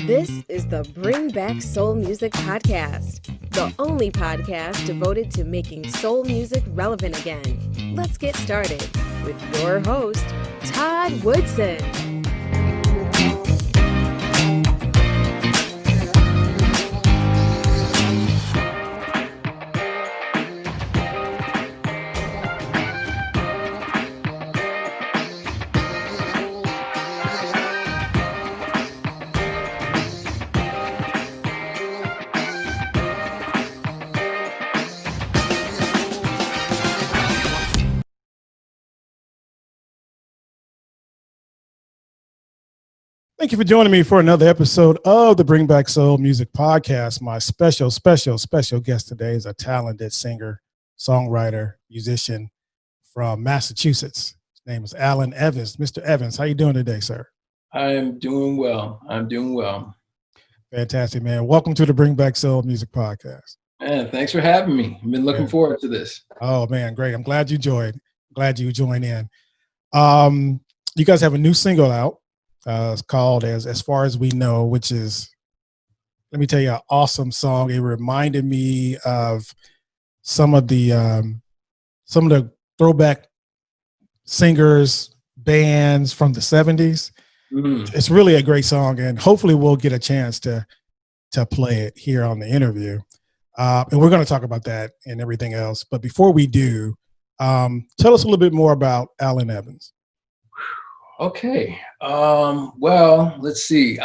This is the Bring Back Soul Music Podcast, the only podcast devoted to making soul music relevant again. Let's get started with your host, Todd Woodson. Thank you for joining me for another episode of the Bring Back Soul Music Podcast. My special guest today is a talented singer, songwriter, musician from Massachusetts. His name is Alan Evans. Mr. Evans, how you doing today, sir? I am doing well. Fantastic, man. Welcome to the Bring Back Soul Music Podcast. Man, thanks for having me. I've been looking forward to this. Oh, man, great. I'm glad you joined. Glad you joined in. You guys have a new single out. It's called As Far As We Know, which is, let me tell you, an awesome song. It reminded me of some of the throwback singers, bands from the 70s. Mm. It's really a great song, and hopefully we'll get a chance to play it here on the interview. And we're going to talk about that and everything else. But before we do, tell us a little bit more about Alan Evans. Okay. Well, let's see.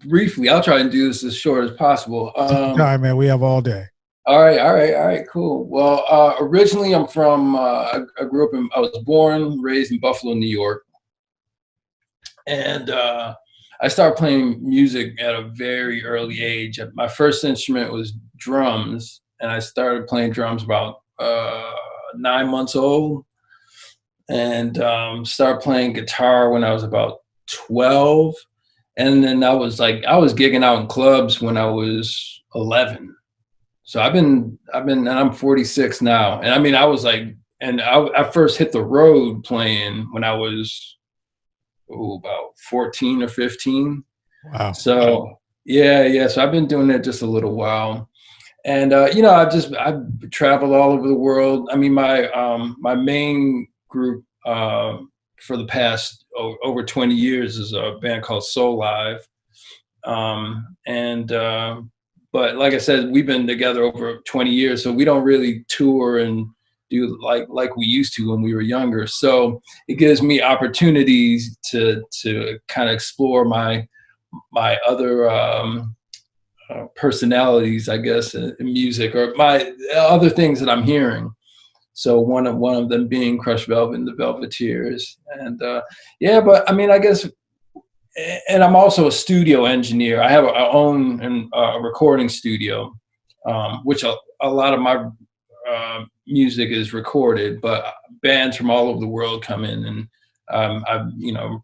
Briefly, I'll try and do this as short as possible. All right, man. We have all day. All right. Cool. Well, originally I'm from, I was born, raised in Buffalo, New York. And I started playing music at a very early age. My first instrument was drums, and I started playing drums about 9 months old. And started playing guitar when I was about 12. And then I was gigging out in clubs when I was 11. So and I'm 46 now. And I mean, I first hit the road playing when I was about 14 or 15. Wow. So yeah. So I've been doing it just a little while. And, I've traveled all over the world. I mean, my main group for the past over 20 years is a band called Soulive. But like I said, we've been together over 20 years, so we don't really tour and do like we used to when we were younger. So it gives me opportunities to kind of explore my other personalities, I guess, in music, or my other things that I'm hearing. So one of them being Crushed Velvet and the Velveteers. And but I mean, I guess, and I'm also a studio engineer. I have our own recording studio, which a lot of my music is recorded, but bands from all over the world come in and I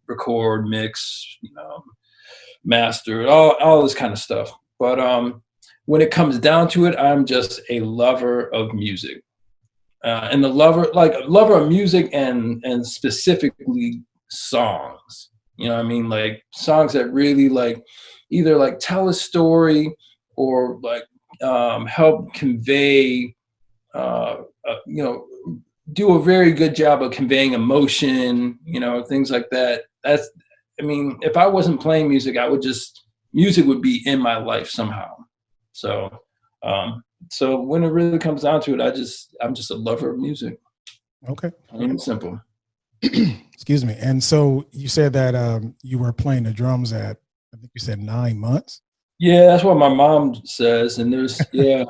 record, mix, master, all this kind of stuff. But when it comes down to it, I'm just a lover of music. And the lover of music and specifically songs, you know what I mean? Like songs that really either tell a story or help convey, do a very good job of conveying emotion, things like that. If I wasn't playing music, music would be in my life somehow. So when it really comes down to it, I'm just a lover of music. Okay. Plain and simple. Excuse me. And so you said that you were playing the drums at, I think you said 9 months. Yeah, that's what my mom says. And there's, yeah.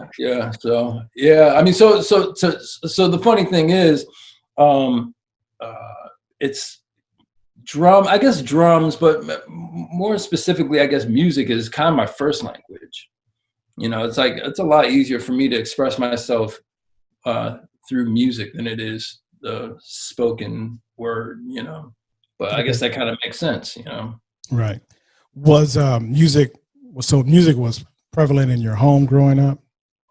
So, yeah, I mean, so the funny thing is, it's drums, but more specifically, I guess music is kind of my first language. It's a lot easier for me to express myself through music than it is the spoken word, but I guess that kind of makes sense, Right. Was music was prevalent in your home growing up?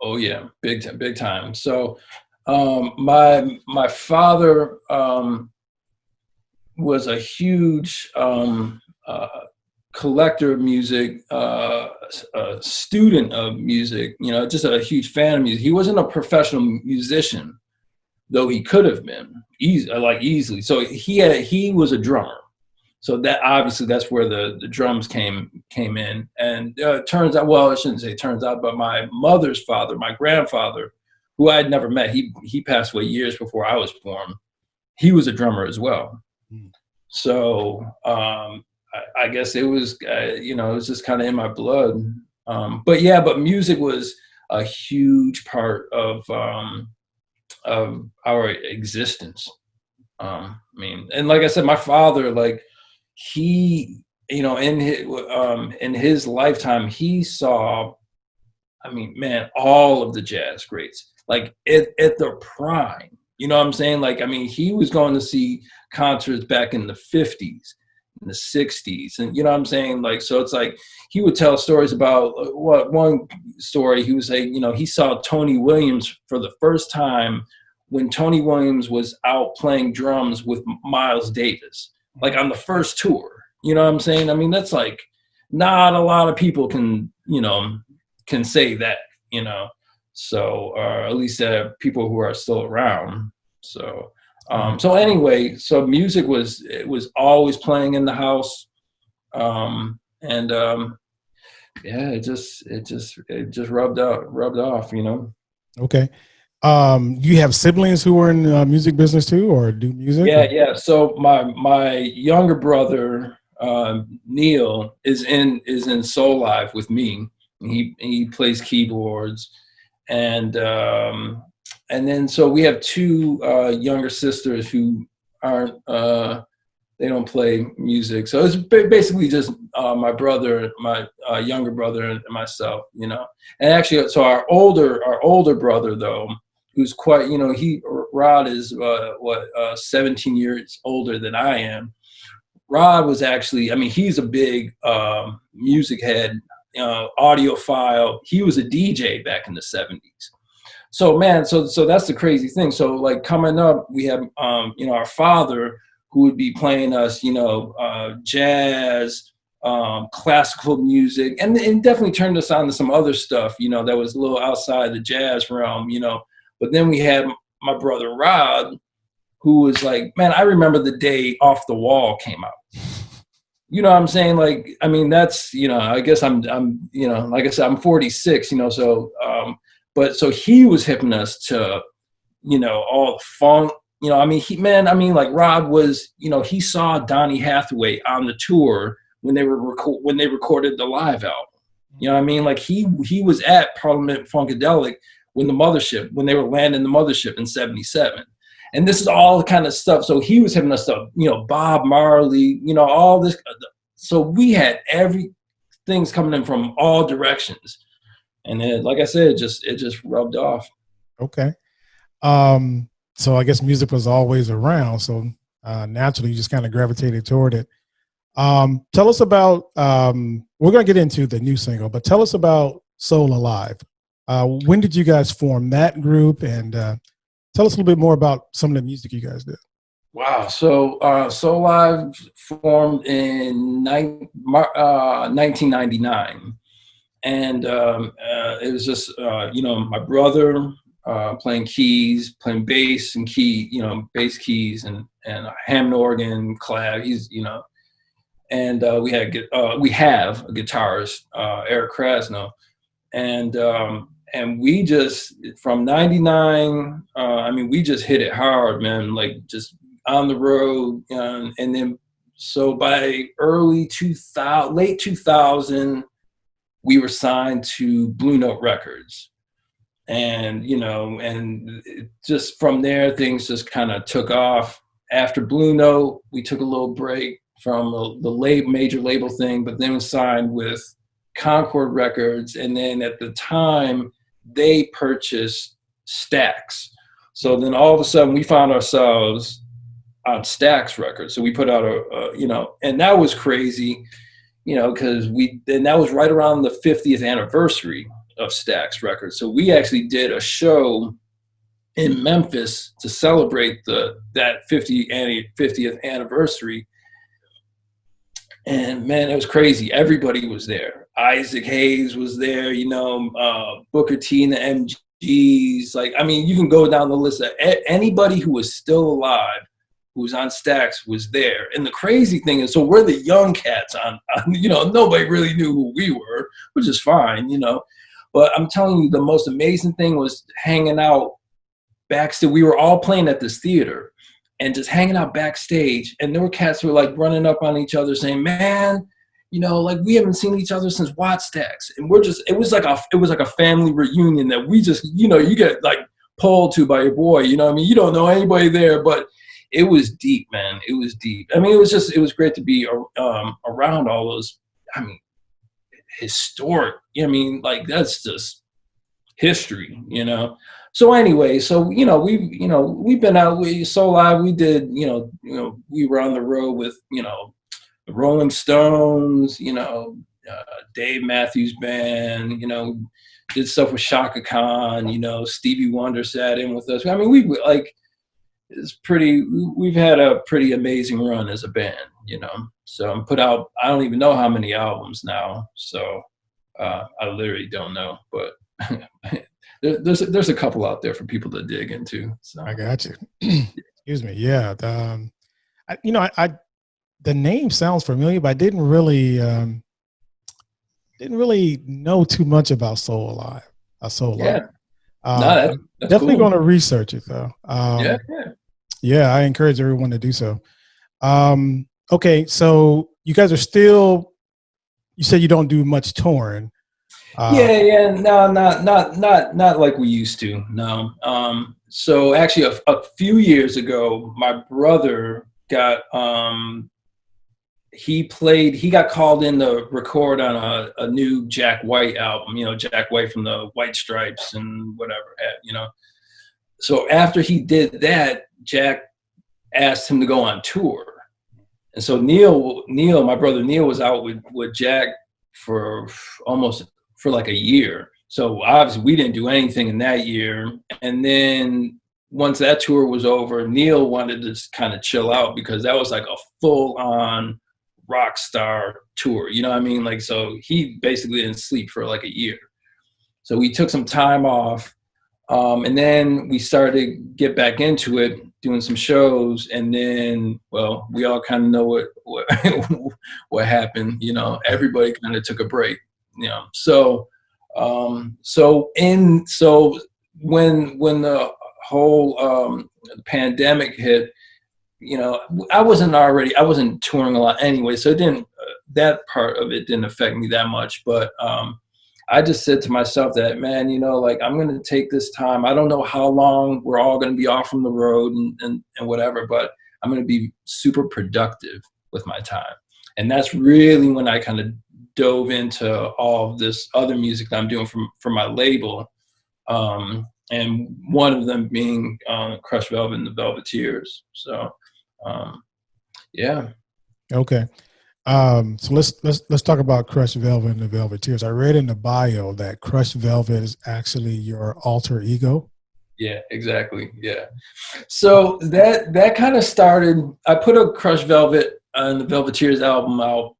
Oh yeah, big time. So my father was a huge collector of music, a student of music, you know, just a huge fan of music. He wasn't a professional musician, though he could have been easily. So he was a drummer. So that obviously that's where the drums came in. And turns out, well, I shouldn't say turns out, but my mother's father, my grandfather, who I had never met, he passed away years before I was born. He was a drummer as well. So I guess it was, you know, it was just kind of in my blood. But music was a huge part of our existence. I mean, and like I said, my father, like he, you know, in his lifetime, he saw, I mean, man, all of the jazz greats, like at the prime. You know what I'm saying? Like, I mean, he was going to see concerts back in the 50s, in the 60s. And you know what I'm saying? Like, so it's like, he would tell stories about one story, he would say, you know, he saw Tony Williams for the first time when Tony Williams was out playing drums with Miles Davis, like on the first tour. You know what I'm saying? I mean, that's like, not a lot of people can, you know, can say that, you know. So, at least people who are still around. So, so anyway, so music was always playing in the house, and yeah, it just rubbed off, you know. Okay. You have siblings who are in the music business too, or do music? Yeah. So my younger brother Neil is in Soulive with me. He plays keyboards. And then so we have two younger sisters who aren't, they don't play music. So it's basically just my brother, my younger brother, and myself, you know. And actually, so our older brother though, who's quite, you know, Rod is 17 years older than I am. Rod was actually, I mean, he's a big music head. Audiophile. He was a DJ back in the 70s. So man, so that's the crazy thing. So like coming up, we have you know, our father who would be playing us, you know, jazz, classical music, and definitely turned us on to some other stuff, you know, that was a little outside the jazz realm, you know. But then we had my brother Rod, who was like, man, I remember the day Off the Wall came out. You know what I'm saying? Like, I mean, that's, you know, I guess I'm, you know, like I said, I'm 46, you know, so, but so he was hipping us to, you know, all the funk, you know, I mean, like Rod was, you know, he saw Donny Hathaway on the tour when they recorded the live album. You know what I mean? Like he was at Parliament Funkadelic when they were landing the mothership in 77. And this is all the kind of stuff. So he was having us stuff, you know, Bob Marley, you know, all this. So we had everything's coming in from all directions. And then, like I said, it just rubbed off. Okay. So I guess music was always around. So naturally, you just kind of gravitated toward it. Tell us about, we're going to get into the new single, but tell us about Sola Live. When did you guys form that group? And tell us a little bit more about some of the music you guys did. Wow. So Soulive formed in 1999. And it was just, you know, my brother playing keys, playing bass and bass keys and Hammond organ, clav. He's, you know, and we have a guitarist, Eric Krasno. And we just, from 99, I mean, we just hit it hard, man, like just on the road. And then, so by late 2000, we were signed to Blue Note Records. And, you know, and just from there, things just kind of took off. After Blue Note, we took a little break from the major label thing, but then we signed with Concord Records. And then at the time, they purchased Stax. So then all of a sudden we found ourselves on Stax Records. So we put out you know, and that was crazy, you know, because that was right around the 50th anniversary of Stax Records. So we actually did a show in Memphis to celebrate that 50th anniversary. And man, it was crazy. Everybody was there. Isaac Hayes was there, Booker T and the MGs. Like, I mean, you can go down the list of anybody who was still alive, who was on Stax, was there. And the crazy thing is, so we're the young cats on nobody really knew who we were, which is fine, But I'm telling you, the most amazing thing was hanging out backstage. We were all playing at this theater and just hanging out backstage. And there were cats who were like running up on each other saying, man, like we haven't seen each other since Wattstax. And it was like a family reunion that we just, you get like pulled to by your boy, you you don't know anybody there, but it was deep, man. It was deep. I mean, it was great to be around all those, I mean, historic, like that's just history, So anyway, we've been out, Soulive, we did, we were on the road with, the Rolling Stones, Dave Matthews Band, did stuff with Shaka Khan, Stevie Wonder sat in with us. I mean, we've had a pretty amazing run as a band, So I'm put out, I don't even know how many albums now. So I literally don't know, but there's a couple out there for people to dig into. So I got you. Excuse me. Yeah. The name sounds familiar, but I didn't really know too much about Soulive. Yeah. That's definitely cool. going to research it though. Yeah, I encourage everyone to do so. Okay, so you guys are still. You said you don't do much touring. No, not like we used to. No. So actually, a few years ago, my brother got he got called in to record on a new Jack White album. Jack White from the White Stripes and whatever. So after he did that, Jack asked him to go on tour. And so Neil, my brother Neil, was out with Jack for like a year. So obviously we didn't do anything in that year. And then once that tour was over, Neil wanted to just kind of chill out because that was like a full on rock star tour. You know what I mean? Like, so he basically didn't sleep for like a year. So we took some time off. And then we started to get back into it, doing some shows. And then, well, we all kind of know what happened. Everybody kind of took a break. So when the whole pandemic hit, I wasn't touring a lot anyway, so that part of it didn't affect me that much. But I just said to myself that, man, like I'm going to take this time. I don't know how long we're all going to be off from the road and whatever, but I'm going to be super productive with my time. And that's really when I kind of dove into all of this other music that I'm doing for my label. And one of them being Crushed Velvet and the Velveteers. So, yeah. Okay. So let's talk about Crushed Velvet and the Velveteers. I read in the bio that Crushed Velvet is actually your alter ego. Yeah, exactly. Yeah. So that kind of started. I put a Crushed Velvet and the Velveteers album out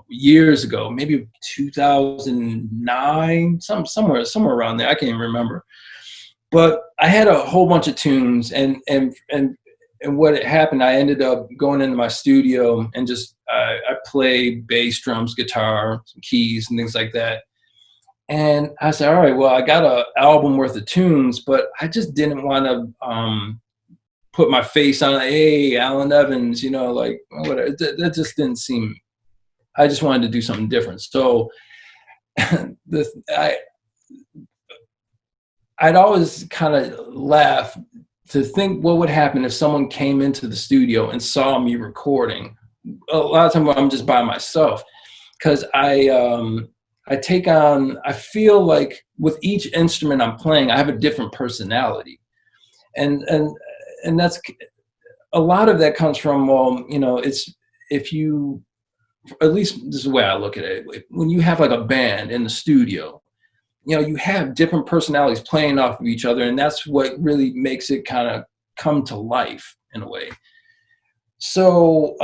years ago, maybe 2009, somewhere around there. I can't even remember. But I had a whole bunch of tunes, and what had happened, I ended up going into my studio and just I played bass, drums, guitar, some keys, and things like that. And I said, all right, well, I got an album worth of tunes, but I just didn't want to put my face on, hey, Alan Evans, like whatever. That just didn't seem. I just wanted to do something different. So I'd always kind of laugh to think what would happen if someone came into the studio and saw me recording. A lot of times I'm just by myself because I feel like with each instrument I'm playing, I have a different personality. And that's a lot of that comes from, it's if you, at least this is the way I look at it. When you have like a band in the studio, you have different personalities playing off of each other, and that's what really makes it kind of come to life in a way. So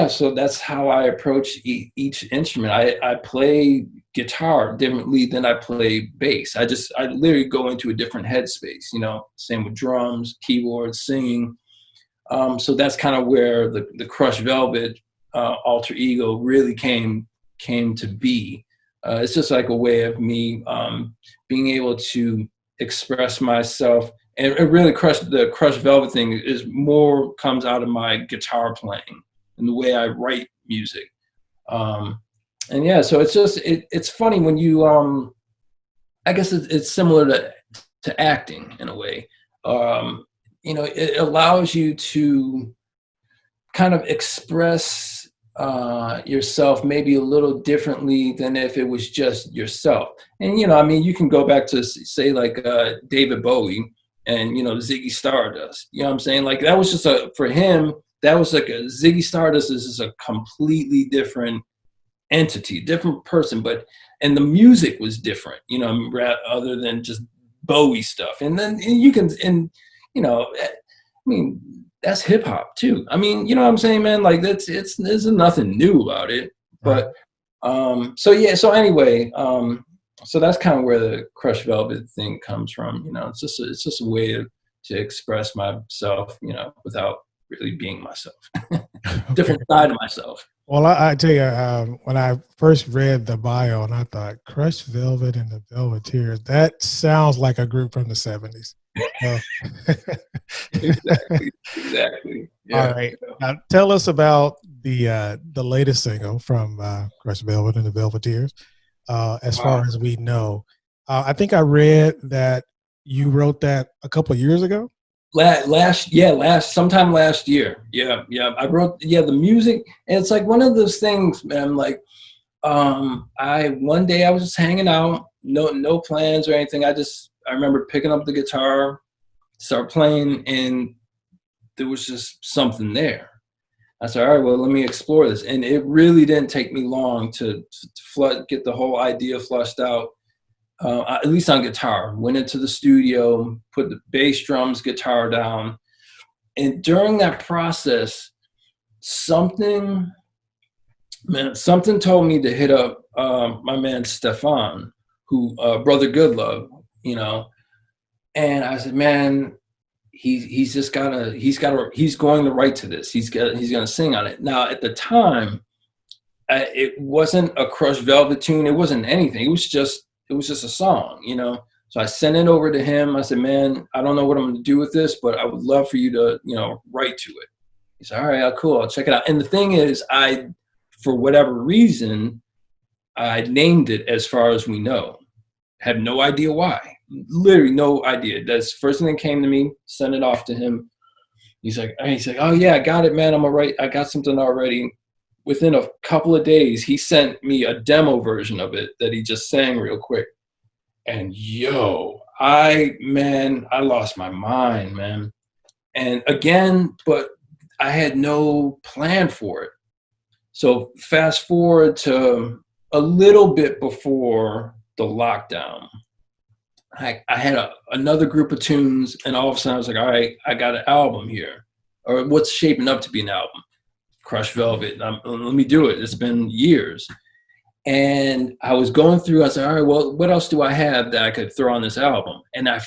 so that's how I approach each instrument. I play guitar differently than I play bass. I literally go into a different headspace. Same with drums, keyboards, singing. So that's kind of where the Crushed Velvet alter ego really came to be. It's just like a way of me being able to express myself. And it really the Crushed Velvet thing comes out of my guitar playing and the way I write music. So it's funny when you, I guess it's similar to acting in a way. It allows you to kind of express yourself maybe a little differently than if it was just yourself. And, you can go back to say like David Bowie and, Ziggy Stardust, you know what I'm saying? Like that was just for him, that was like Ziggy Stardust is just a completely different entity, different person, and the music was different, other than just Bowie stuff. And then that's hip hop too. I mean, you know what I'm saying, man? Like there's nothing new about it. But so that's kind of where the Crushed Velvet thing comes from. It's just a way to express myself, without really being myself. Different side of myself. Well, I tell you, when I first read the bio, and I thought Crushed Velvet and the Velveteers, that sounds like a group from the 70s. Exactly. Yeah. All right. Now, tell us about the latest single from Crushed Velvet and the Velveteers. As far as we know, I think I read that you wrote that a couple of years ago. Sometime last year. Yeah. I wrote the music, and it's like one of those things, man. Like, one day I was just hanging out, no plans or anything. I remember picking up the guitar, start playing, and there was just something there. I said, all right, well, let me explore this. And it really didn't take me long to get the whole idea flushed out, at least on guitar. Went into the studio, put the bass, drums, guitar down. And during that process, something told me to hit up my man Stefan, who Brother Goodlove, and I said, man, he's going to write to this. He's going to sing on it. Now at the time, it wasn't a Crushed Velvet tune. It wasn't anything. It was just a song, So I sent it over to him. I said, man, I don't know what I'm going to do with this, but I would love for you to, write to it. He said, all right, cool. I'll check it out. And the thing is, for whatever reason, I named it As Far As We Know. Have no idea why. Literally no idea. That's the first thing that came to me. Sent it off to him. He's like, oh yeah, I got it, man. I'm all right. I got something already. Within a couple of days, he sent me a demo version of it that he just sang real quick. And I lost my mind, man. And again, but I had no plan for it. So fast forward to a little bit before the lockdown. I had another group of tunes, and all of a sudden I was like, all right, I got an album here, or what's shaping up to be an album, Crushed Velvet. Let me do it. It's been years. And I was going through, I said, all right, well, what else do I have that I could throw on this album? And I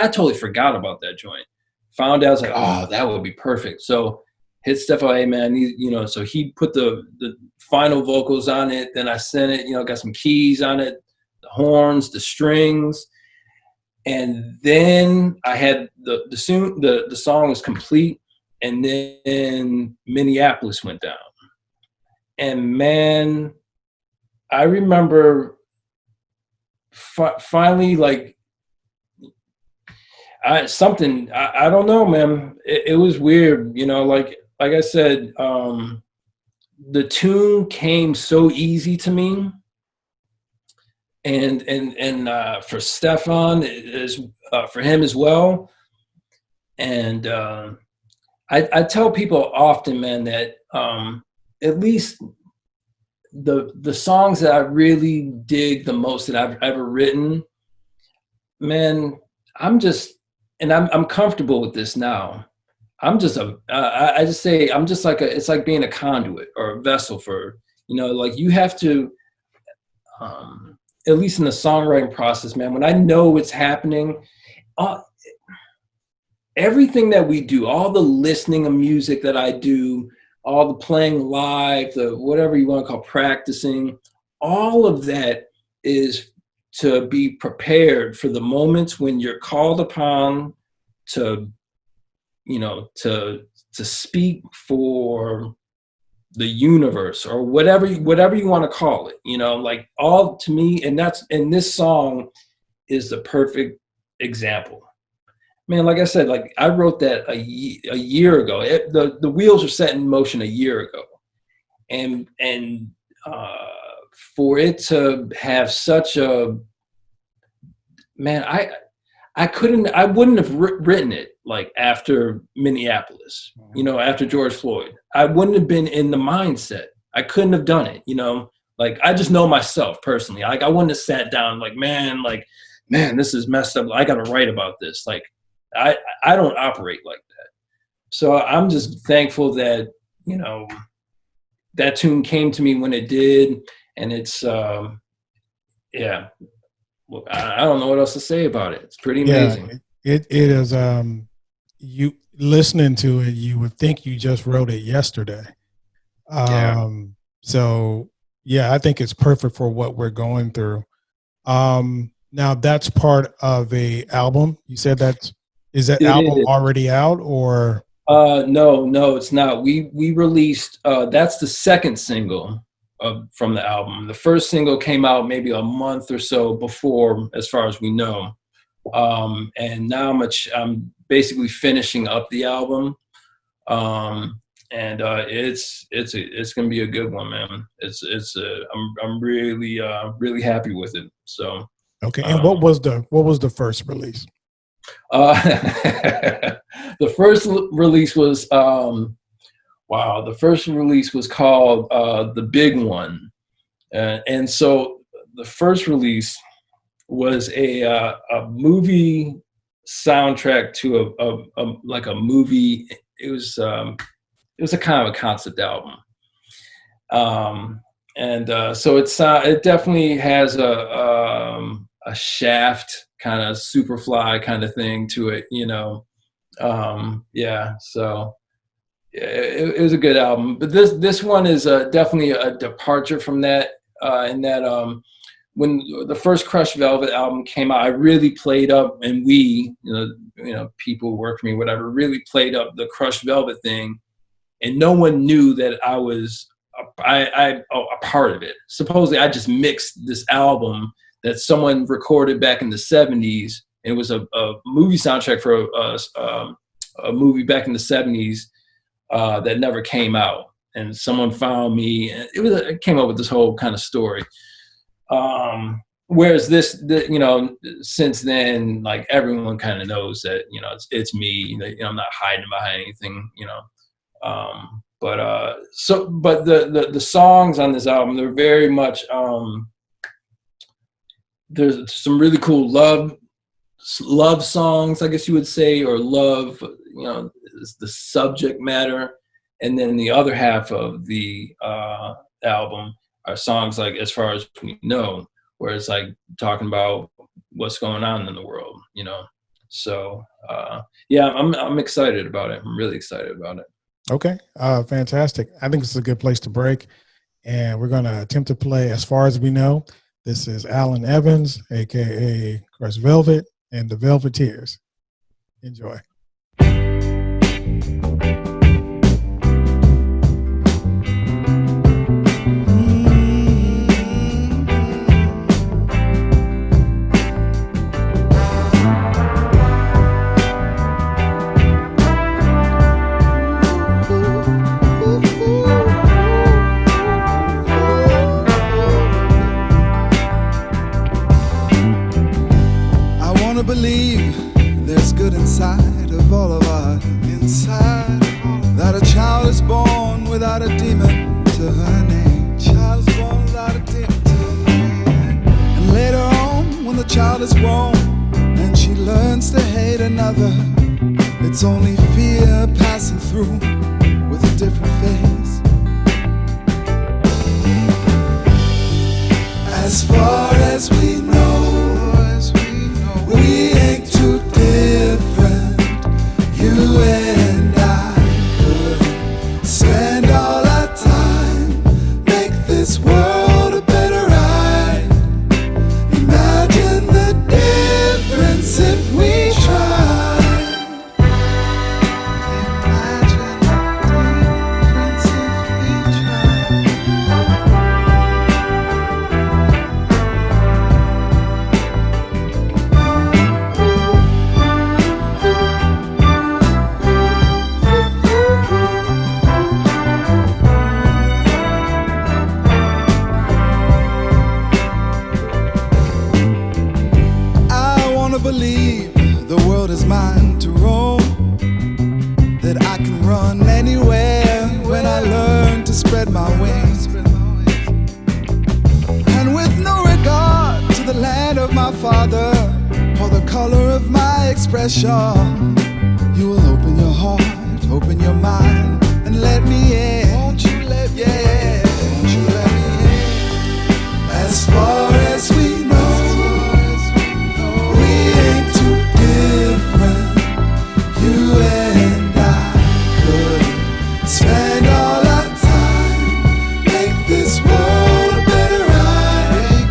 totally forgot about that joint. Found out, I was like, oh, that would be perfect. So hit Stefan, hey man, so he put the final vocals on it. Then I sent it, got some keys on it, the horns, the strings. And then I had the song was complete. And then Minneapolis went down. And man, I remember finally, like, I don't know, man. It was weird, like I said, the tune came so easy to me. And for Stefan, for him as well. And I tell people often, man, that at least the songs that I really dig the most that I've ever written, man, I'm comfortable with this now. I'm just I just say I'm just like it's like being a conduit or a vessel for, like you have to, at least in the songwriting process, man, when I know it's happening, everything that we do, all the listening of music that I do, all the playing live, the whatever you want to call practicing, all of that is to be prepared for the moments when you're called upon to, to speak for the universe or whatever you want to call it, like all to me. And this song is the perfect example. Man, like I said, like I wrote that a year ago. The wheels are set in motion a year ago. And for it to have such a, man, I wouldn't have written it like after Minneapolis, after George Floyd. I wouldn't have been in the mindset. I couldn't have done it, like I just know myself personally. Like I wouldn't have sat down like, man, this is messed up. I got to write about this. Like I don't operate like that. So I'm just thankful that, that tune came to me when it did. And it's, yeah. Well, I don't know what else to say about it. It's pretty amazing. Yeah, it is. You listening to it, you would think you just wrote it yesterday. So yeah, I think it's perfect for what we're going through. Now that's part of a album. You said is that album already out or? No, it's not. We released. That's the second single from the album. The first single came out maybe a month or so before, as far as we know. And now I'm basically finishing up the album. And it's gonna be a good one, man. I'm really happy with it. So okay. And what was the first release? The first release was the first release was called The Big One. And so the first release was a movie soundtrack to a movie. It was a kind of a concept album. So it definitely has a Shaft kind of Superfly kind of thing to it, so it was a good album. But this one is definitely a departure from that, in that when the first Crushed Velvet album came out, I really played up, and people who work for me, whatever, really played up the Crushed Velvet thing, and no one knew that I was a part of it. Supposedly, I just mixed this album that someone recorded back in the 70s. It was a movie soundtrack for a movie back in the 70s that never came out. And someone found me, and it came up with this whole kind of story. Whereas since then, like everyone kind of knows that, it's me, I'm not hiding behind anything, but the songs on this album, they're very much, there's some really cool love songs, I guess you would say, or love, is the subject matter. And then the other half of the album are songs like As Far As We Know, where it's like talking about what's going on in the world, So I'm excited about it. I'm really excited about it. Okay, fantastic. I think it's a good place to break, and we're going to attempt to play As Far As We Know. This is Alan Evans, aka Crushed Velvet, and the Velveteers. Enjoy. Believe there's good inside of all of our inside, that a child is born without a demon to her name. Child is born without a demon to her name. And later on, when the child is grown and she learns to hate another, It's only fear passing through with a different face. As far as we know, we ain't too different. You and I could spend all our time, make this world a better ride. Imagine the difference if we try. Imagine the difference if we try. I wanna believe the world is mine to roam, that I can run anywhere when I learn to spread my wings. And with no regard to the land of my father or the color of my expression, you will open your heart, open your mind, and let me in. Won't you let me in? Won't you let me in? As far as we know, we ain't too different. You and I could spend all our time, make this world a better ride.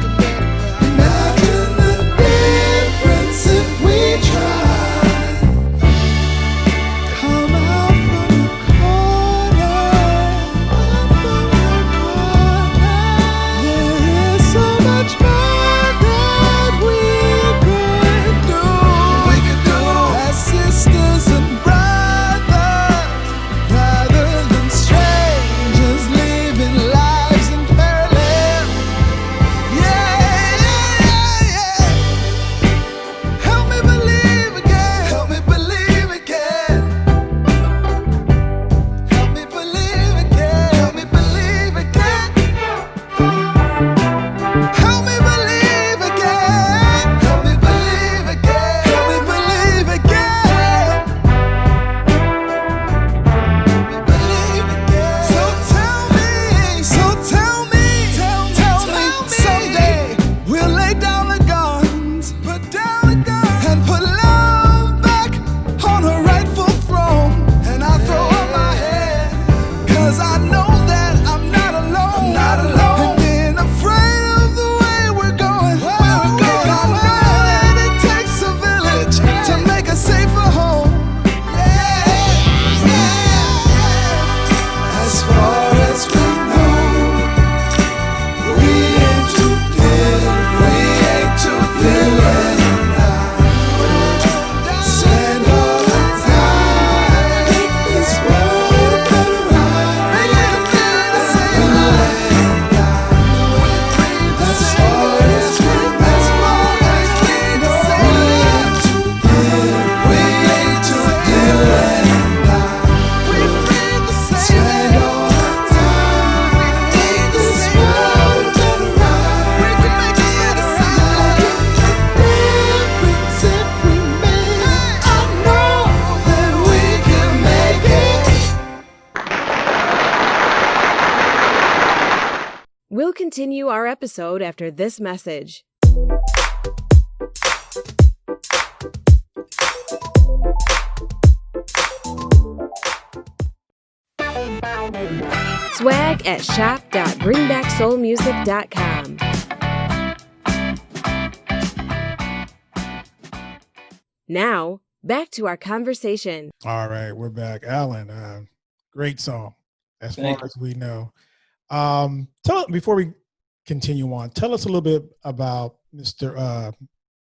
Imagine the difference if we try. Come out from the corner, there is so much more that we could do. We could do as sisters and brothers, rather than strangers living lives in parallel. Yeah. Help me believe again. Help me believe again. Help me believe again. Help me believe again. Help me believe again. Help me believe again. Help me believe again. Help me believe again. So tell me, someday we'll lay down the guns, and put love back on her rightful throne. And I throw up my head, 'cause I know that I'm not alone. And being afraid of the way we're going. I know that it takes a village to make a safer home. As far as we know, we ain't too different. We ain't too different. Spend all the time, make this world a better ride. As far as we know, we ain't too different. We ain't too different. Spend all the time, make this world a better ride. We can make it better ride. Difference if we make. I know that we can make it. We'll continue our episode after this message. Swag at shop.bringbacksoulmusic.com. Now, back to our conversation. All right, we're back. Alan, great song, as Thank far as we know. Before we continue on, tell us a little bit about Mr.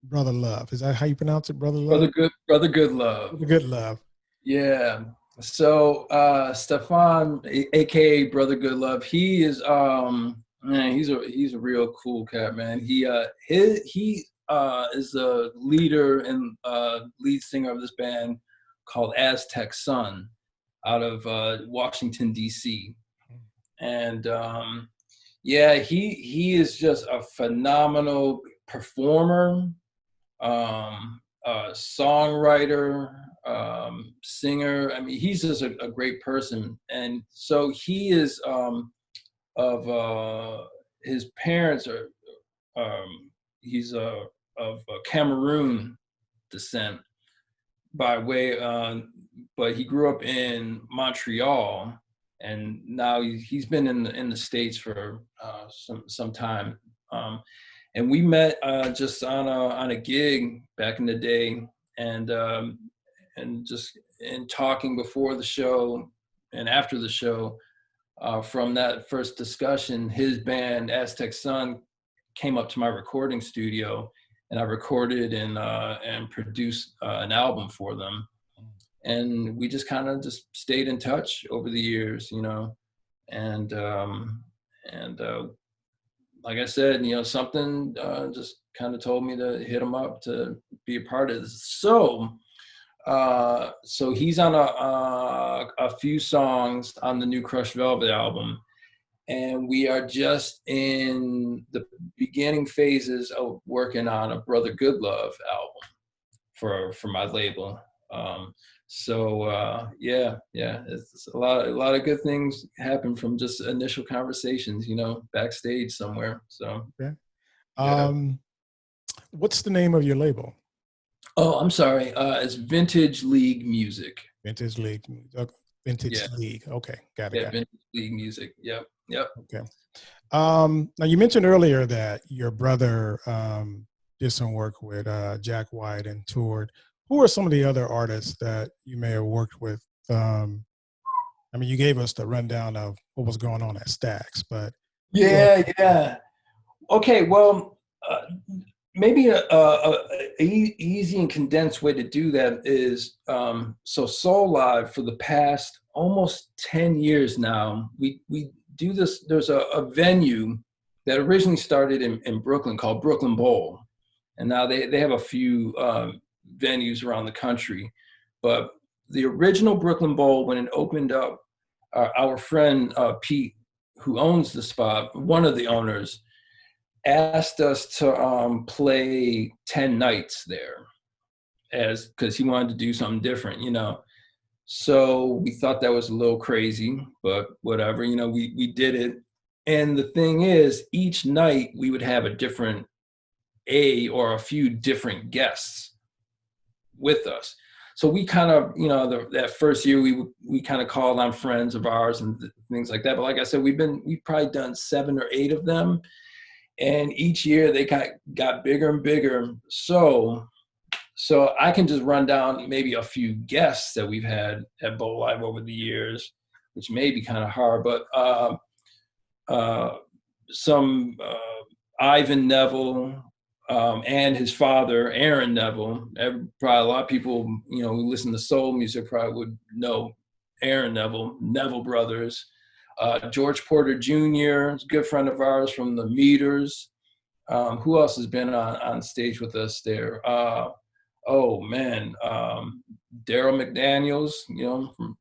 Brother Love. Is that how you pronounce it, Brother Love? Brother Good Love. Brother Good Love. Yeah. So Stefan, aka Brother Good Love, he is man, he's a real cool cat, man. He is the leader and lead singer of this band called Aztec Sun out of Washington DC. And yeah, he is just a phenomenal performer, songwriter, singer. I mean, he's just a great person. And so he is of his parents are, he's of Cameroon descent by way, but he grew up in Montreal, and now he's been in the States for some time. And we met just on a gig back in the day, and just in talking before the show and after the show. From that first discussion, his band Aztec Sun came up to my recording studio, and I recorded and produced an album for them. And we just kind of just stayed in touch over the years, you know, and like I said, you know, something just kind of told me to hit him up to be a part of this. So he's on a few songs on the new Crushed Velvet album, and we are just in the beginning phases of working on a Brother Goodlove album for my label. Yeah, it's a lot of good things happen from just initial conversations, you know, backstage somewhere. So, okay. Yeah. What's the name of your label? Oh, I'm sorry. It's Vintage League Music. Vintage League. Vintage League. Okay, got it. Vintage League Music. Yep. Okay. Now you mentioned earlier that your brother did some work with Jack White and toured. Who are some of the other artists that you may have worked with? I mean, you gave us the rundown of what was going on at Stax, but yeah. Okay, well, maybe a easy and condensed way to do that is so Soulive for the past almost 10 years now, we do this. There's a venue that originally started in Brooklyn called Brooklyn Bowl, and now they have a few venues around the country. But the original Brooklyn Bowl, when it opened up, our friend Pete, who owns the spot, one of the owners, asked us to play 10 nights there, because he wanted to do something different, you know. So we thought that was a little crazy, but whatever, you know, we did it. And the thing is, each night we would have a few different guests with us. So we kind of, you know, that first year we kind of called on friends of ours and things like that. But like I said, we've probably done 7 or 8 of them. And each year they got bigger and bigger. So I can just run down maybe a few guests that we've had at Bowl Live over the years, which may be kind of hard, but some Ivan Neville and his father, Aaron Neville. Probably a lot of people, you know, who listen to soul music probably would know Aaron Neville Brothers. George Porter Jr., a good friend of ours from the Meters. Who else has been on stage with us there? Daryl McDaniels, you know, from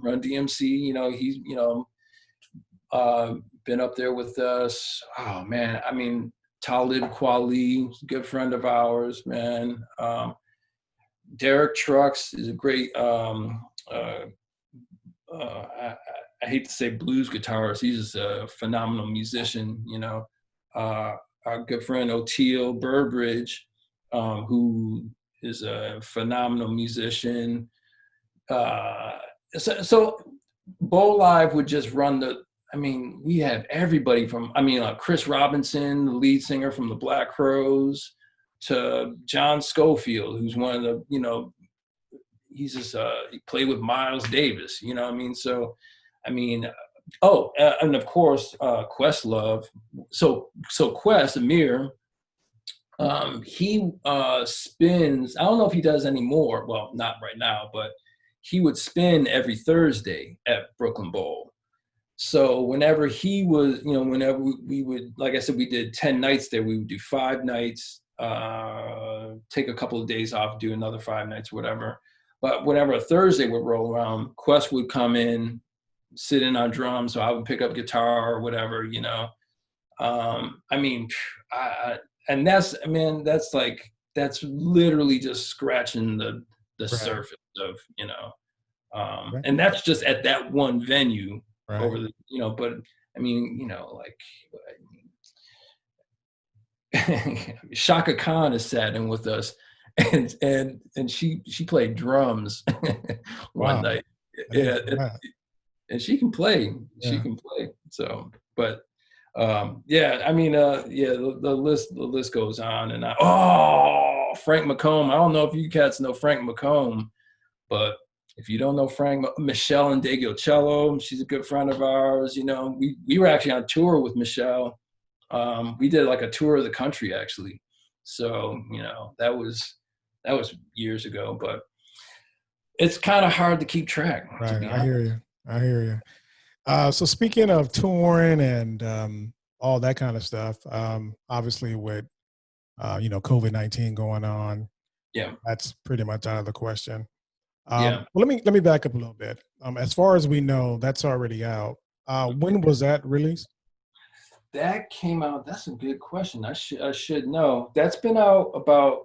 Run DMC, you know, he's, you know, been up there with us. Oh man, I mean, Talib Kweli, good friend of ours, man. Derek Trucks is a great, I hate to say blues guitarist. He's just a phenomenal musician, you know. Our good friend O'Teal Burbridge, who is a phenomenal musician. So Bowl Live would just run we have everybody from, Chris Robinson, the lead singer from the Black Crowes, to John Schofield, who's one of the, you know, he's just, he played with Miles Davis, you know what I mean? So, and of course, Questlove. So Quest, Amir, he spins, I don't know if he does anymore, well, not right now, but he would spin every Thursday at Brooklyn Bowl. So whenever he was, you know, whenever we would, like I said, we did 10 nights there, we would do 5 nights, take a couple of days off, do another 5 nights, whatever. But whenever a Thursday would roll around, Quest would come in, sit in on drums, so I would pick up guitar or whatever, you know. That's that's literally just scratching the Right. surface of, Right. and that's just at that one venue Right. over the, but I mean, like Shaka Khan is sat in with us, and she played drums one Wow. night. I didn't Yeah, know that. and she can play. She Yeah. can play. So, but yeah, I mean, yeah, the list goes on, and Frank McComb. I don't know if you cats know Frank McComb, but if you don't know Michelle and Cello, she's a good friend of ours. We were actually on tour with Michelle. We did like a tour of the country actually. So, that was years ago, but it's kind of hard to keep track. Right. I hear you. So speaking of touring and all that kind of stuff, obviously with COVID-19 going on, Yeah. that's pretty much out of the question. Yeah. Well, let me back up a little bit. As far as we know, that's already out. When was that released? That came out. That's a good question. I should know. That's been out about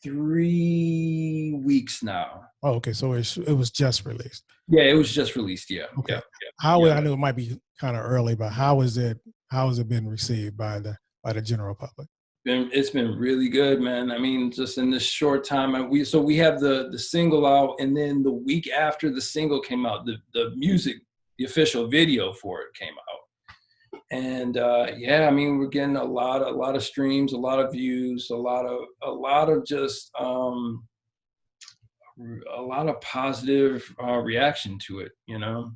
3 weeks now. Oh, okay. So it was just released. Yeah, it was just released. Yeah. Okay. Yeah. I know it might be kind of early, but how has it been received by the general public? It's been really good, man. I mean, just in this short time, we have the single out, and then the week after the single came out, the official video for it came out. And yeah, I mean, we're getting a lot of streams, a lot of views, a lot of just a lot of positive reaction to it, and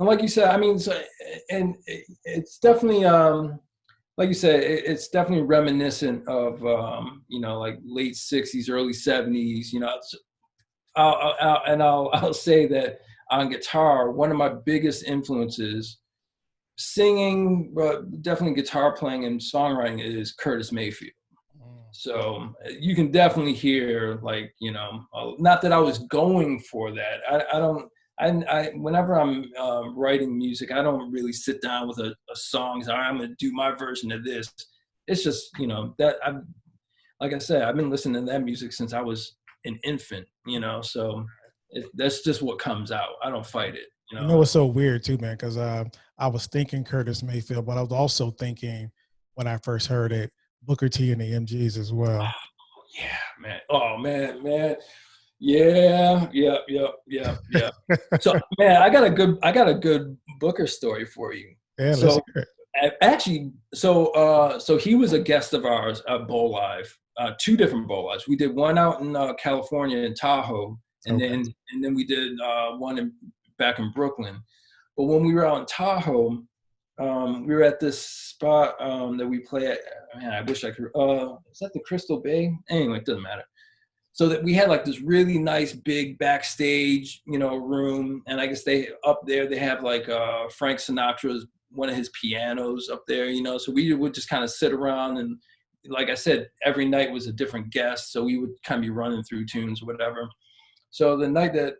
like you said, I mean, and it's definitely like you said, it's definitely reminiscent of like late 60s, early 70s. I'll say that on guitar, one of my biggest influences, singing, but definitely guitar playing and songwriting, is Curtis Mayfield. So you can definitely hear, like, not that I was going for that. I whenever I'm writing music, I don't really sit down with a song. So I'm going to do my version of this. It's just, that like I said, I've been listening to that music since I was an infant, so that's just what comes out. I don't fight it. It's so weird too, man, because I was thinking Curtis Mayfield, but I was also thinking when I first heard it, Booker T and the MGs as well. Oh, yeah, man. Oh, man. Yeah. So, man, I got a good Booker story for you. Yeah, let's hear it. Actually, so he was a guest of ours at Bowl Live, 2 different Bowl Lives. We did one out in California in Tahoe, and then we did one back in Brooklyn. But when we were out in Tahoe, we were at this spot that we play at. Man, I wish I could. Is that the Crystal Bay? Anyway, it doesn't matter. So that we had like this really nice big backstage, room, and I guess they have like Frank Sinatra's, one of his pianos up there, So we would just kind of sit around, and like I said, every night was a different guest, so we would kind of be running through tunes or whatever. So the night that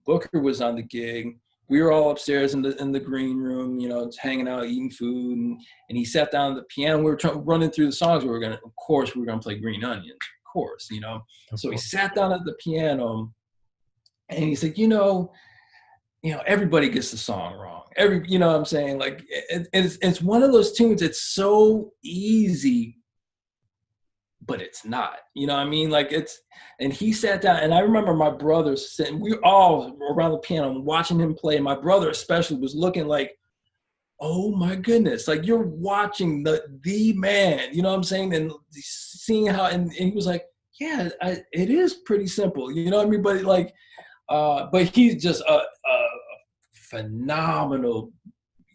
Booker was on the gig, we were all upstairs in the green room, just hanging out, eating food, and he sat down at the piano. We were running through the songs. Of course, we were gonna play Green Onion, of course, So he sat down at the piano, and he's like, everybody gets the song wrong. What I'm saying? Like, it's one of those tunes. It's so easy, but it's not, what I mean? Like, and he sat down, and I remember my brother sitting, we were all around the piano watching him play. And my brother especially was looking like, oh my goodness, like, you're watching the man, what I'm saying? And seeing how, and he was like, yeah, it is pretty simple, what I mean? But like, but he's just a phenomenal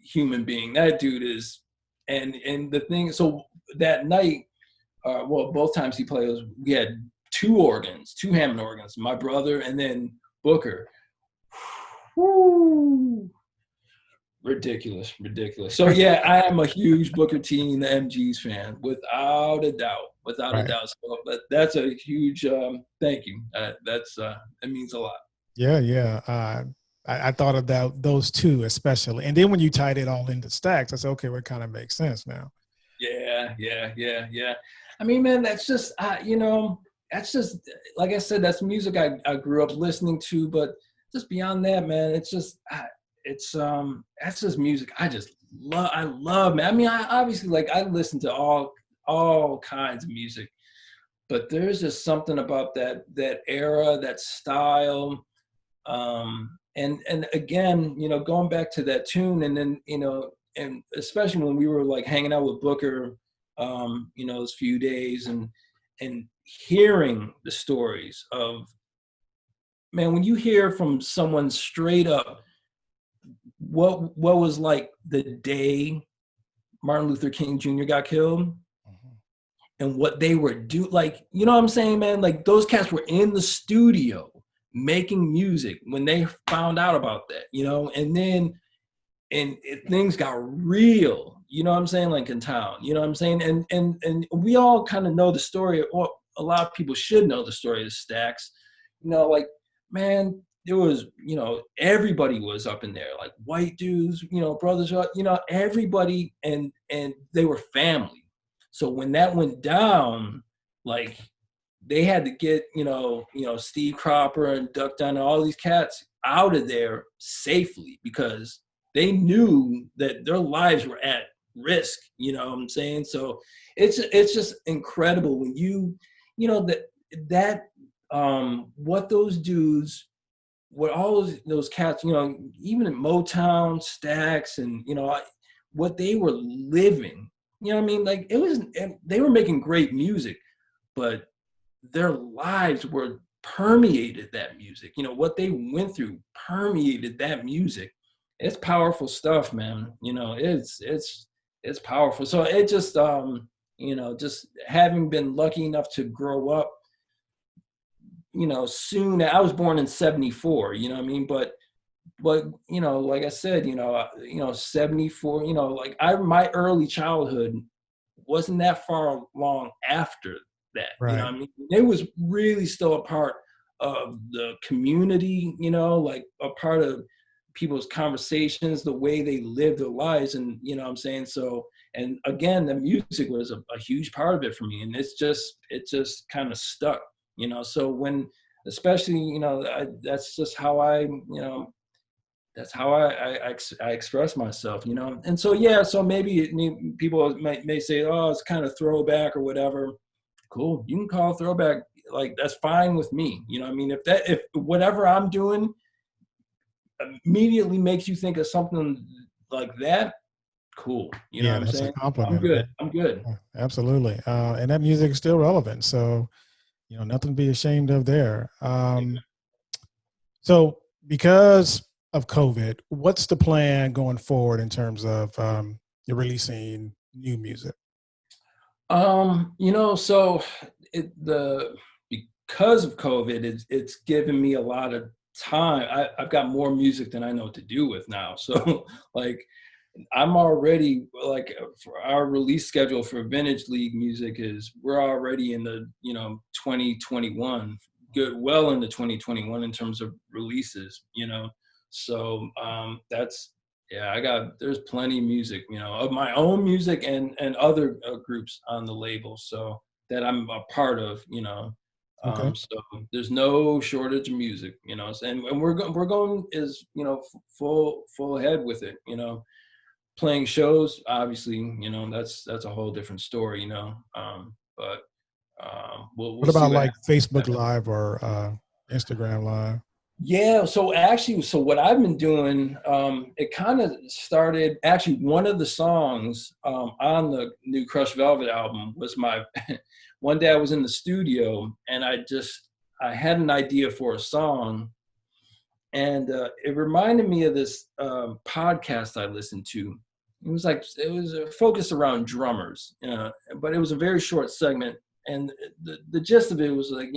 human being. That dude is, and the thing, so that night, both times he played, we had 2 Hammond organs, my brother and then Booker. Woo! Ridiculous. So yeah, I am a huge Booker T and the MGs fan, without a doubt. So, but that's a huge thank you. It means a lot. Yeah. I thought of those 2 especially, and then when you tied it all into stacks, I said, okay, well, it kind of makes sense now. Yeah. Yeah. I mean, man, that's just, that's just, like I said, that's music I grew up listening to, but just beyond that, man, it's just, that's just music I love, man. I mean, I obviously, like, I listen to all kinds of music, but there's just something about that era, that style, and again, going back to that tune, and then, and especially when we were like hanging out with Booker, those few days, and hearing the stories of, man, when you hear from someone straight up what was like the day Martin Luther King Jr. got killed, and what they were like, you know what I'm saying, man? Like, those cats were in the studio making music when they found out about that, and then things got real, you know what I'm saying, like in town, you know what I'm saying? And we all kind of know the story, or a lot of people should know the story of Stax, like, man, there was, everybody was up in there, like white dudes, brothers, everybody, and they were family. So when that went down, like, they had to get, Steve Cropper and Duck Dunn and all these cats out of there safely, because they knew that their lives were at risk, you know what I'm saying? So it's just incredible when what those dudes, what all those cats, even in Motown, Stax, and, what they were living, you know what I mean? Like, they were making great music, but their lives were permeated that music. What they went through permeated that music. It's powerful stuff, man. It's powerful. So it just, just having been lucky enough to grow up, soon. I was born in 74, you know what I mean? But like I said, 74, like my early childhood wasn't that far along after that, right. You know what I mean? It was really still a part of the community, like a part of people's conversations, the way they live their lives, and you know what I'm saying? So, and again, the music was a huge part of it for me, and it just kind of stuck, so when, especially, that's just how that's how I express myself, and so, yeah, so maybe people may say, oh, it's kind of throwback or whatever. Cool, you can call it throwback, like, that's fine with me, I mean, if whatever I'm doing immediately makes you think of something like that, cool, you know what I'm saying? A compliment. I'm good. Absolutely. And that music is still relevant, so nothing to be ashamed of there. So because of COVID, what's the plan going forward in terms of you're releasing new music? So because of COVID, it's given me a lot of time. I've got more music than I know what to do with now. So like, I'm already, like, for our release schedule for Vintage League music we're already in the 2021, well into 2021 in terms of releases, so there's plenty of music, of my own music and other groups on the label, so that I'm a part of, Okay. So there's no shortage of music, and we're going full ahead with it, playing shows, obviously, that's a whole different story, but we'll what about like happens. Facebook Live or Instagram Live? Yeah, so what I've been doing, it kind of started, actually, one of the songs on the new Crushed Velvet album was one day I was in the studio and I had an idea for a song, and it reminded me of this podcast I listened to. It was focused around drummers, but it was a very short segment, and the gist of it was like,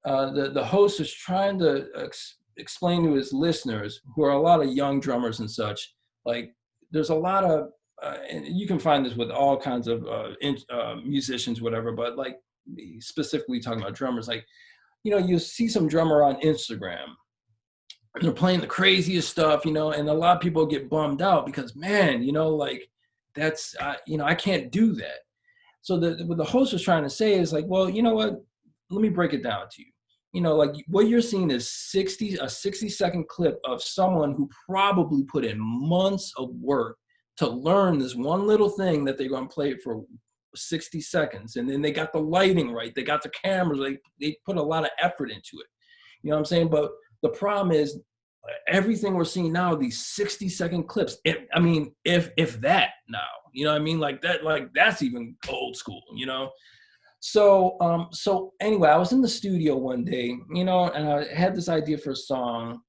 the host was trying to explain to his listeners, who are a lot of young drummers and such, like, there's a lot of, and you can find this with all kinds of musicians, whatever, but like specifically talking about drummers, like, you see some drummer on Instagram, and they're playing the craziest stuff, and a lot of people get bummed out because, man, like, that's, I can't do that. So what the host was trying to say is like, well, you know what? Let me break it down to you. Like what you're seeing is a 60-second clip of someone who probably put in months of work to learn this one little thing that they're going to play for 60 seconds. And then they got the lighting right. They got the cameras. They put a lot of effort into it. You know what I'm saying? But the problem is everything we're seeing now, these 60-second clips, if that now, you know what I mean? Like that's even old school, So anyway, I was in the studio one day, and I had this idea for a song,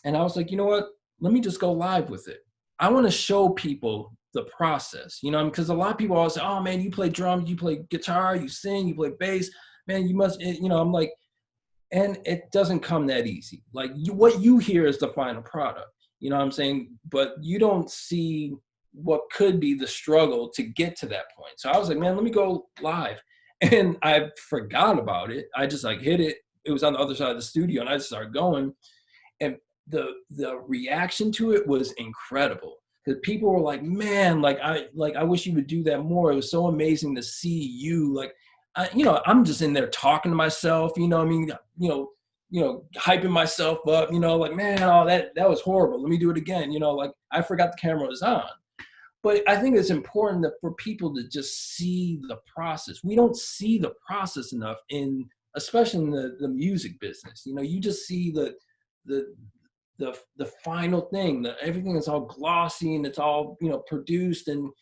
and I was like, you know what? Let me just go live with it. I want to show people the process, because a lot of people always say, oh man, you play drums, you play guitar, you sing, you play bass, man, you must, I'm like, and it doesn't come that easy. Like what you hear is the final product, you know what I'm saying? But you don't see what could be the struggle to get to that point. So I was like, man, let me go live. And I forgot about it. I just like hit it. It was on the other side of the studio, and I just started going. And the reaction to it was incredible. Because people were like, man, I wish you would do that more. It was so amazing to see you. Like, I'm just in there talking to myself, hyping myself up, like, man, oh, that was horrible. Let me do it again. Like I forgot the camera was on. But I think it's important that for people to just see the process. We don't see the process enough especially in the music business. You just see the final thing, that everything is all glossy and it's all, produced. And,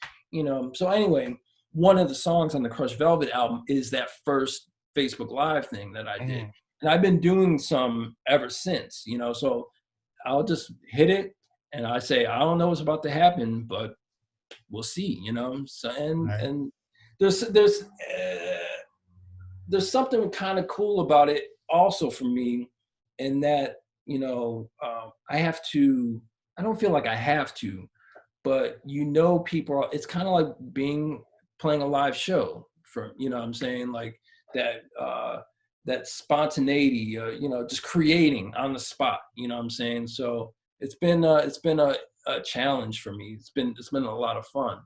so anyway, one of the songs on the Crushed Velvet album is that first Facebook Live thing that I did. And I've been doing some ever since, so I'll just hit it and I say, I don't know what's about to happen, but we'll see, So and there's something kind of cool about it also for me, in that I don't feel like I have to, but people are, it's kind of like playing a live show for, what I'm saying, like that spontaneity, just creating on the spot, what I'm saying. So it's been a challenge for me. It's been a lot of fun.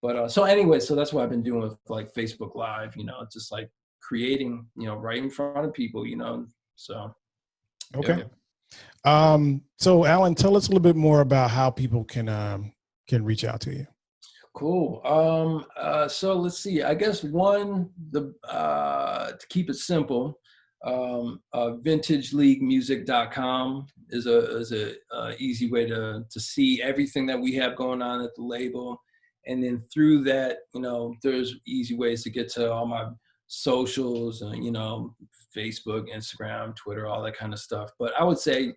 But so anyway, so that's what I've been doing with like Facebook Live, just like creating, right in front of people, so. Okay. Yeah. So Alan, tell us a little bit more about how people can reach out to you. Cool. So let's see, I guess to keep it simple, vintageleaguemusic.com is a easy way to see everything that we have going on at the label. And then through that, there's easy ways to get to all my socials, Facebook, Instagram, Twitter, all that kind of stuff. But I would say,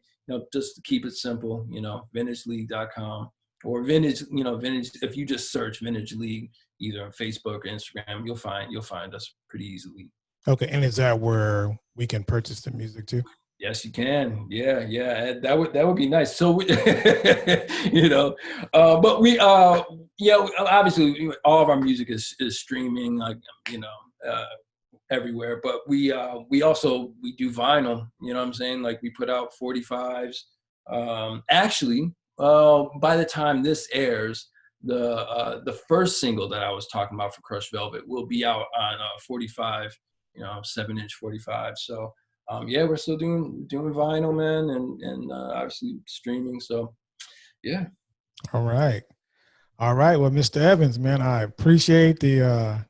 just to keep it simple, vintageleague.com or vintage, if you just search Vintage League, either on Facebook or Instagram, you'll find us pretty easily. Okay. And is that where we can purchase the music too? Yes, you can. Yeah. That would be nice. So, but we, obviously all of our music is streaming, like, everywhere, but we do vinyl, what I'm saying? Like we put out 45s. Actually, by the time this airs, the first single that I was talking about for Crushed Velvet will be out on 45, 7-inch 45. So, we're still doing vinyl, man, and obviously streaming. So, yeah. All right. Well, Mr. Evans, man, I appreciate you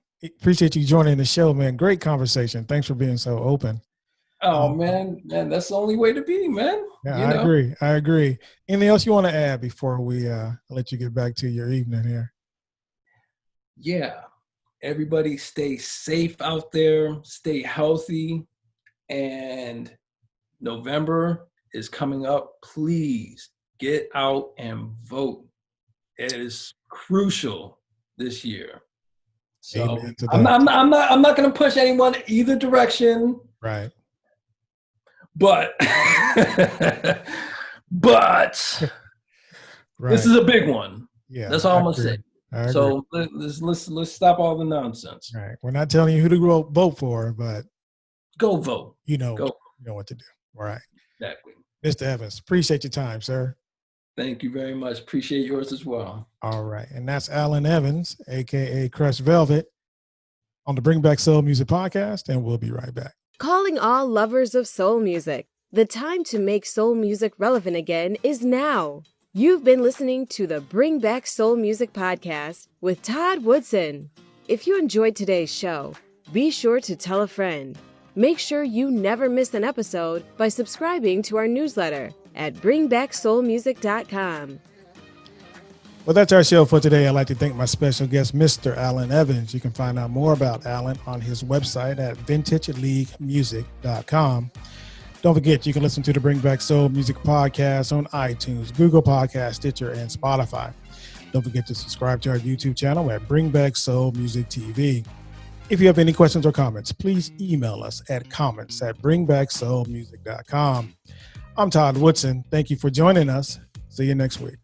joining the show, man. Great conversation. Thanks for being so open. Oh, man, that's the only way to be, man. Yeah, I agree. Anything else you want to add before we let you get back to your evening here? Yeah. Everybody stay safe out there, stay healthy, and November is coming up. Please get out and vote. It is crucial this year. So I'm not going to push anyone either direction. Right. But right. This is a big one. Yeah. That's all I'm going to say. So let's stop all the nonsense. All right. We're not telling you who to vote for, but go vote. You know what to do. All right. Exactly. Mr. Evans, appreciate your time, sir. Thank you very much. Appreciate yours as well. All right. And that's Alan Evans, a.k.a. Crushed Velvet, on the Bring Back Soul Music podcast, and we'll be right back. Calling all lovers of soul music. The time to make soul music relevant again is now. You've been listening to the Bring Back Soul Music podcast with Todd Woodson. If you enjoyed today's show, be sure to tell a friend. Make sure you never miss an episode by subscribing to our newsletter at bringbacksoulmusic.com. Well, that's our show for today. I'd like to thank my special guest, Mr. Alan Evans. You can find out more about Alan on his website at vintageleaguemusic.com. Don't forget, you can listen to the Bring Back Soul Music podcast on iTunes, Google Podcasts, Stitcher, and Spotify. Don't forget to subscribe to our YouTube channel at Bring Back Soul Music TV. If you have any questions or comments, please email us at comments@bringbacksoulmusic.com. I'm Todd Woodson. Thank you for joining us. See you next week.